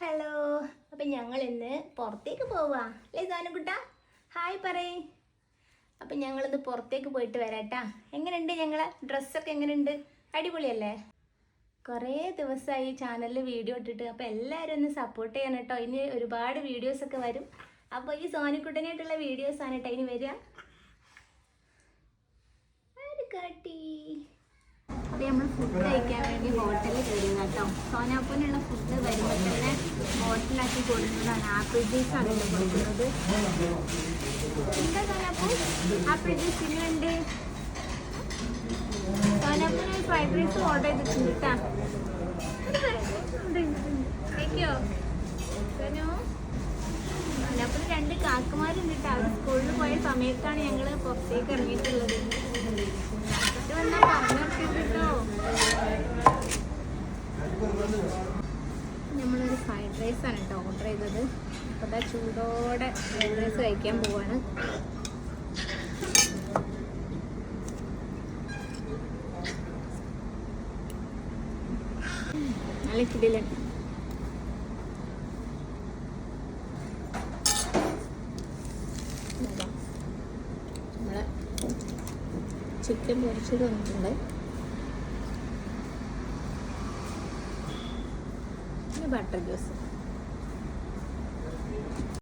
Hello, അപ്പം ഞങ്ങൾ ഇന്ന് പുറത്തേക്ക് പോവാ അല്ലേ സാനുകുട്ട? ഹായ് പറയ്. അപ്പം ഞങ്ങളിന്ന് പുറത്തേക്ക് പോയിട്ട് വരാട്ടാ. എങ്ങനെയുണ്ട് ഞങ്ങളെ ഡ്രസ്സൊക്കെ എങ്ങനെയുണ്ട്? അടിപൊളിയല്ലേ? കുറേ ദിവസമായി ചാനലിൽ വീഡിയോ ഇട്ടിട്ട്. അപ്പോൾ എല്ലാവരും ഒന്ന് സപ്പോർട്ട് ചെയ്യണം കേട്ടോ. ഇനി ഒരുപാട് വീഡിയോസൊക്കെ വരും. അപ്പോൾ ഈ സോനുക്കുട്ടനായിട്ടുള്ള വീഡിയോസാണ് കേട്ടോ ഇനി വരിക. കാട്ടി അപ്പോൾ നമ്മൾ ഫുഡ് കഴിക്കാൻ വേണ്ടി ഹോട്ടലിൽ കയറിയത് കേട്ടോ. സോനാപ്പൂനുള്ള ഫുഡ് വരുമ്പോൾ തന്നെ ഹോട്ടലാക്കി കൊടുക്കുന്നതാണ്. ആപ്പിൾ ജ്യൂസാണ് ഇവിടെ കൊടുക്കുന്നത്. എന്താ സോനാപ്പൂ? ആപ്പിൾ ജ്യൂസ് ഇങ്ങനെയുണ്ട്. സോനാപ്പൂന് ഫ്രൈഡ് റൈസ് ഓർഡർ ചെയ്തിട്ടുണ്ട് കേട്ടോ. കഴിക്കോ സോനു? സോനാപ്പൂന് 2 കാക്കുമാരുണ്ട് കേട്ടോ. അവർ സ്കൂളിൽ പോയ സമയത്താണ് ഞങ്ങൾ പുറത്തേക്ക് ഇറങ്ങിയിട്ടുള്ളത്. നമ്മളൊരു ഫ്രൈഡ് റൈസാണ് കേട്ടോ ഓർഡർ ചെയ്തത്. അപ്പോൾ അതാ ചൂടോടെ ഫ്രൈഡ് റൈസ് കഴിക്കാൻ പോവാണ്. നല്ല കിടിലൻ. നമ്മളെ ചിക്കൻ പൊരിച്ചത് വന്നിട്ടുണ്ട്. Butter juice.